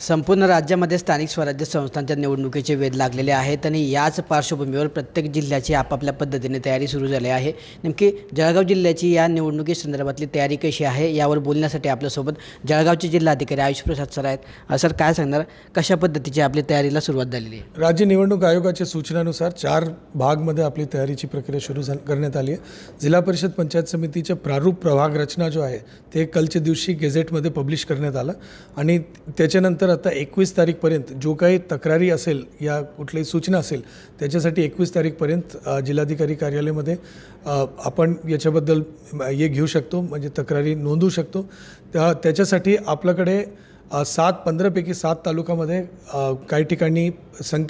संपूर्ण राज्यामध्ये स्थानिक स्वराज्य संस्थांच्या निवडणुकीचे वेध लागलेले आहेत आणि याच पार्श्वभूमीवर प्रत्येक जिल्ह्याची आपापल्या पद्धतीने तयारी सुरू झाली आहे। नेमकी जळगाव जिल्ह्याची या निवडणुकीसंदर्भातली तयारी कशी आहे यावर बोलण्यासाठी आपल्यासोबत जळगावचे जिल्हाधिकारी आयुष प्रसाद सर आहेत। सर काय सांगणार, कशा पद्धतीची आपली तयारीला सुरुवात झालेली आहे? राज्य निवडणूक आयोगाच्या सूचनानुसार 4 भागमध्ये आपली तयारीची प्रक्रिया सुरू करण्यात आली आहे। जिल्हा परिषद पंचायत समितीचे प्रारूप प्रभाग रचना जो आहे ते कालच्या दिवशी गेझेटमध्ये पब्लिश करण्यात आलं आणि त्याच्यानंतर आता 21 तारीखपर्यंत जो काही तक्रारी असेल या कुठलीही सूचना असेल त्याच्यासाठी 21 तारीखपर्यंत जिल्हाधिकारी कार्यालयामध्ये आपण याच्याबद्दल हे घेऊ शकतो, म्हणजे तक्रारी नोंदवू शकतो। त्याच्यासाठी आपल्याकडे 15 पैकी 7 तालुक्यामध्ये काही ठिकाणी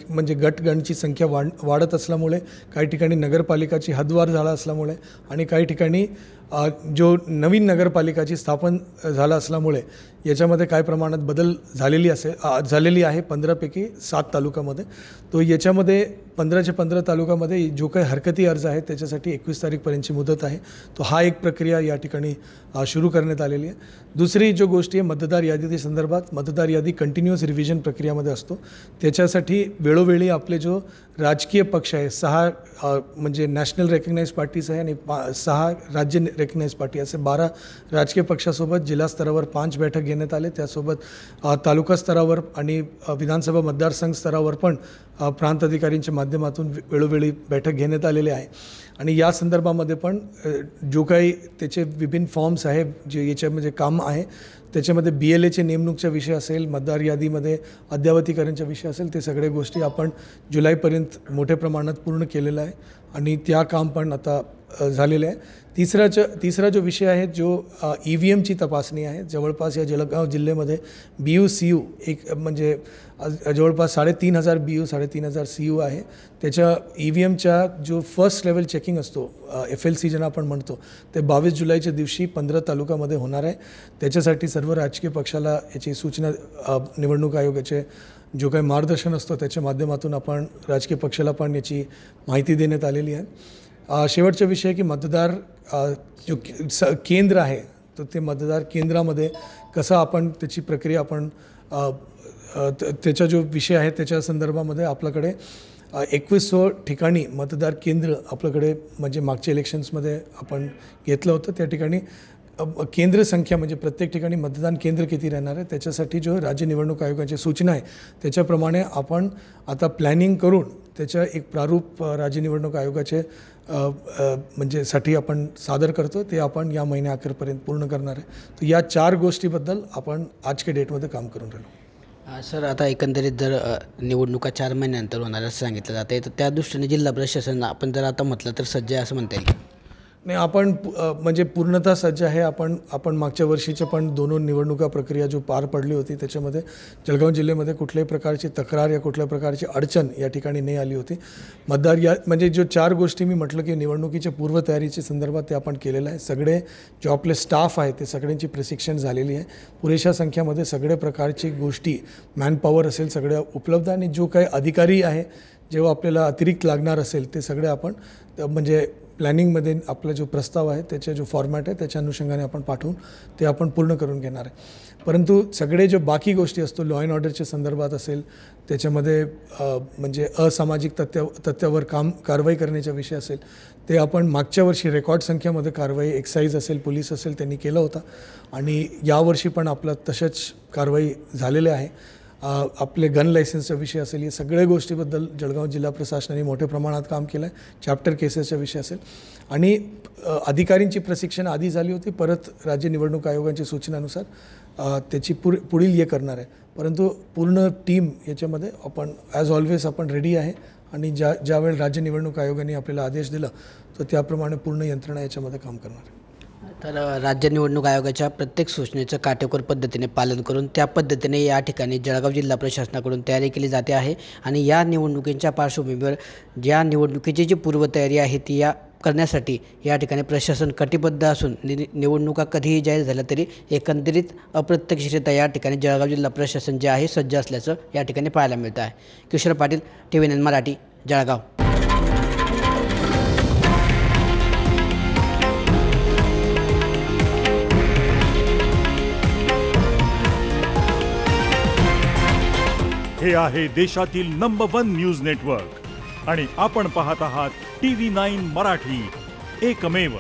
म्हणजे गटगणची संख्या वाढत असल्यामुळे, काही ठिकाणी नगरपालिकाची हद्दवाढ झाला असल्यामुळे आणि काही ठिकाणी जो नवीन नगरपालिकाची स्थापन झाला असल्यामुळे याच्यामध्ये काय प्रमाणात बदल झालेली आहे 15 पैकी 7 तालुक्यामध्ये। तो याच्यामध्ये 15चे 15 तालुक्यामध्ये जो काही हरकती अर्ज आहे त्याच्यासाठी 21 तारीखपर्यंतची मुदत आहे। तो हा एक प्रक्रिया या ठिकाणी सुरू करण्यात आलेली आहे। दुसरी जो गोष्टी आहे मतदार यादी संदर्भात, मतदार यादी कंटिन्युअस रिव्हिजन प्रक्रियामध्ये असतो। त्याच्यासाठी वेळोवेळी आपले जो राजकीय पक्ष आहे 6 म्हणजे नॅशनल रेकग्नाइज पार्टीज आहे आणि 6 राज्य रेकग्नाइज पार्टी असे 12 राजकीय पक्षासोबत जिल्हा स्तरावर 5 बैठक घेण्यात आले। त्यासोबत तालुका स्तरावर आणि विधानसभा मतदारसंघ स्तरावर पण प्रांत अधिकाऱ्यांच्या माध्यमातून वेळोवेळी बैठक घेण्यात आलेली आहे। आणि या संदर्भामध्ये पण जो काही त्याचे विभिन्न फॉर्म्स आहे जे याच्यामध्ये काम आहे त्याच्यामध्ये BLAचे नेमणूकचा विषय असेल, मतदार यादीमध्ये अद्ययावतीकरणचा विषय असेल, ते सगळे गोष्टी आपण जुलैपर्यंत मोठ्या प्रमाणात पूर्ण केलेला आहे आणि त्या काम पण आता झालेलं आहे। तिसरा जो विषय आहे जो EVMची तपासणी आहे। जवळपास या जळगाव जिल्ह्यामध्ये BU-CU एक म्हणजे जवळपास 3500 BU 3500 CU आहे। त्याच्या EVMचा जो फर्स्ट लेवल चेकिंग असतो FLC ज्यांना आपण म्हणतो ते 22 जुलैच्या दिवशी 15 तालुक्यामध्ये होणार आहे। त्याच्यासाठी सर्व राजकीय पक्षाला याची सूचना निवडणूक आयोगाचे जो काही मार्गदर्शन असतो त्याच्या माध्यमातून आपण राजकीय पक्षाला पण याची माहिती देण्यात आलेली आहे। शेवटचा विषय की मतदार जो केंद्र आहे तर ते मतदार केंद्रामध्ये कसं आपण त्याची प्रक्रिया आपण त्याचा जो विषय आहे त्याच्या संदर्भामध्ये आपल्याकडे 2100 ठिकाणी मतदार केंद्र आपल्याकडे म्हणजे मागच्या इलेक्शन्समध्ये आपण घेतलं होतं। त्या ठिकाणी केंद्र संख्या म्हणजे प्रत्येक ठिकाणी मतदान केंद्र किती राहणार आहे त्याच्यासाठी जो राज्य निवडणूक आयोगाची सूचना आहे त्याच्याप्रमाणे आपण आता प्लॅनिंग करून त्याच्या एक प्रारूप राज्य निवडणूक आयोगाचे म्हणजे साठी आपण सादर करतो, ते आपण या महिन्याअखेरपर्यंत पूर्ण करणार आहे। तर या 4 गोष्टीबद्दल आपण आजच्या डेटमध्ये काम करून राहिलो। सर आता एकंदरीत जर निवडणुका 4 महिन्यानंतर होणार असं सांगितलं जातं आहे तर त्या दृष्टीने जिल्हा प्रशासन आपण जर आता म्हटलं तर सज्ज आहे असं म्हणता येईल? नाही, आपण म्हणजे पूर्णतः सज्ज आहे। आपण मागच्या वर्षीच्या पण 2 निवडणुका प्रक्रिया जो पार पडली होती त्याच्यामध्ये जळगाव जिल्ह्यामध्ये कुठल्याही प्रकारची तक्रार या कुठल्या प्रकारची अडचण या ठिकाणी नाही आली होती। मतदार या म्हणजे जो 4 गोष्टी मी म्हटलं की निवडणुकीच्या पूर्वतयारीच्या संदर्भात ते आपण केलेलं आहे। सगळे जो आपले स्टाफ आहे ते सगळ्यांची प्रशिक्षण झालेली आहे। पुरेशा संख्येमध्ये सगळ्या प्रकारची गोष्टी मॅनपॉवर असेल सगळ्या उपलब्ध आणि जो काही अधिकारी आहे जेव्हा आपल्याला अतिरिक्त लागणार असेल ते सगळे आपण म्हणजे प्लॅनिंगमध्ये आपला जो प्रस्ताव आहे त्याचा जो फॉर्मॅट आहे त्याच्या अनुषंगाने आपण पाठवून ते आपण पूर्ण करून घेणार आहे। परंतु सगळे जो बाकी गोष्टी असतो लॉ अँड ऑर्डरच्या संदर्भात असेल त्याच्यामध्ये म्हणजे असामाजिक तथ्यावर कारवाई करण्याचा विषय असेल ते आपण मागच्या वर्षी रेकॉर्ड संख्येमध्ये कारवाई एक्साईज असेल पोलीस असेल त्यांनी केलं होतं आणि यावर्षी पण आपलं तशाच कारवाई झालेल्या आहे। आपले गन लायसन्सचा विषय असेल या सगळ्या गोष्टीबद्दल जळगाव जिल्हा प्रशासनाने मोठ्या प्रमाणात काम केलं आहे। चॅप्टर केसेसचा विषय असेल आणि अधिकाऱ्यांची प्रशिक्षण आधी झाली होती, परत राज्य निवडणूक आयोगाच्या सूचनानुसार त्याची पुढील हे करणार आहे। परंतु पूर्ण टीम याच्यामध्ये आपण ॲज ऑलवेज आपण रेडी आहे आणि ज्यावेळी राज्य निवडणूक आयोगाने आपल्याला आदेश दिला तर त्याप्रमाणे पूर्ण यंत्रणा याच्यामध्ये काम करणार आहे। तर राज्य निवडणूक आयोगाच्या प्रत्येक सूचनेचं काटेकोर पद्धतीने पालन करून त्या पद्धतीने या ठिकाणी जळगाव जिल्हा प्रशासनाकडून तयारी केली जाते आहे आणि या निवडणुकीच्या पार्श्वभूमीवर ज्या निवडणुकीची जी पूर्वतयारी आहे ती करण्यासाठी या ठिकाणी प्रशासन कटिबद्ध असून निवडणुका कधीही जाहीर झाल्या तरी एकंदरीत अप्रत्यक्षरित्या या ठिकाणी जळगाव जिल्हा प्रशासन जे आहे सज्ज असल्याचं या ठिकाणी पाहायला मिळतं आहे। किशोर पाटील, TVNN मराठी, जळगाव। हे आहे देशातील नंबर 1 न्यूज नेटवर्क आणि आपण पाहत आहात TV9 मराठी, एकमेव.